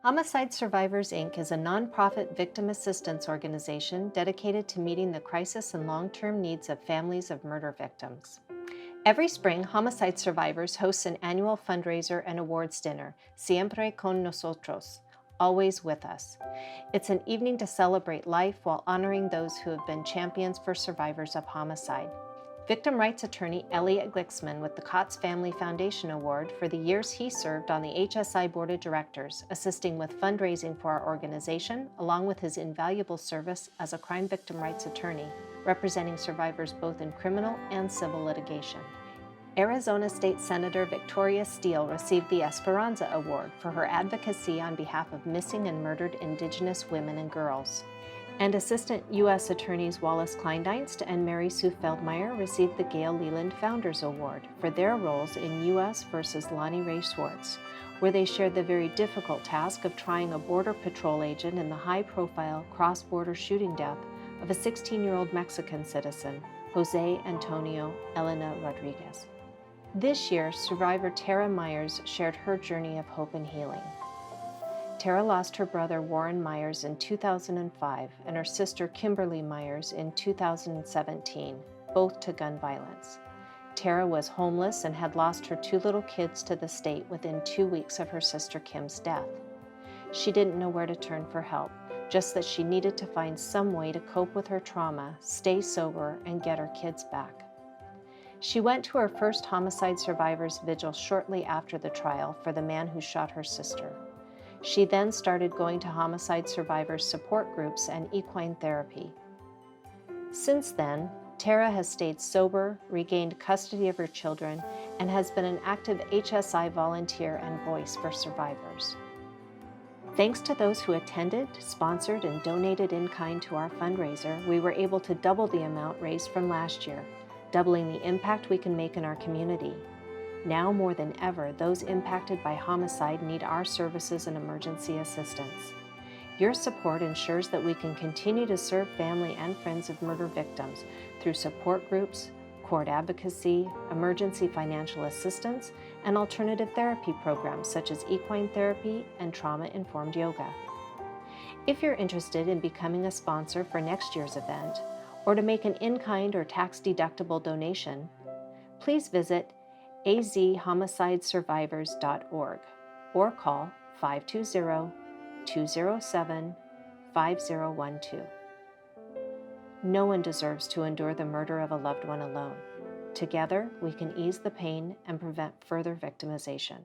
Homicide Survivors, Inc. is a nonprofit victim assistance organization dedicated to meeting the crisis and long-term needs of families of murder victims. Every spring, Homicide Survivors hosts an annual fundraiser and awards dinner, Siempre Con Nosotros, always with us. It's an evening to celebrate life while honoring those who have been champions for survivors of homicide. Victim rights attorney Elliot Glicksman with the Kotz Family Foundation Award for the years he served on the HSI Board of Directors, assisting with fundraising for our organization, along with his invaluable service as a crime victim rights attorney, representing survivors both in criminal and civil litigation. Arizona State Senator Victoria Steele received the Esperanza Award for her advocacy on behalf of missing and murdered Indigenous women and girls. And Assistant U.S. Attorneys Wallace Kleindienst and Mary Sue Feldmeyer received the Gail Leland Founders Award for their roles in U.S. versus Lonnie Ray Swartz, where they shared the very difficult task of trying a Border Patrol agent in the high-profile cross-border shooting death of a 16-year-old Mexican citizen, Jose Antonio Elena Rodriguez. This year, survivor Tara Myers shared her journey of hope and healing. Tara lost her brother Warren Myers in 2005 and her sister Kimberly Myers in 2017, both to gun violence. Tara was homeless and had lost her two little kids to the state within 2 weeks of her sister Kim's death. She didn't know where to turn for help, just that she needed to find some way to cope with her trauma, stay sober, and get her kids back. She went to her first Homicide Survivors Vigil shortly after the trial for the man who shot her sister. She then started going to homicide survivors support groups and equine therapy. Since then, Tara has stayed sober, regained custody of her children, and has been an active HSI volunteer and voice for survivors. Thanks to those who attended, sponsored, and donated in kind to our fundraiser, we were able to double the amount raised from last year, doubling the impact we can make in our community. Now more than ever, those impacted by homicide need our services and emergency assistance. Your support ensures that we can continue to serve family and friends of murder victims through support groups, court advocacy, emergency financial assistance, and alternative therapy programs such as equine therapy and trauma-informed yoga. If you're interested in becoming a sponsor for next year's event, or to make an in-kind or tax-deductible donation, please visit azhomicidesurvivors.org or call 520-207-5012. No one deserves to endure the murder of a loved one alone. Together, we can ease the pain and prevent further victimization.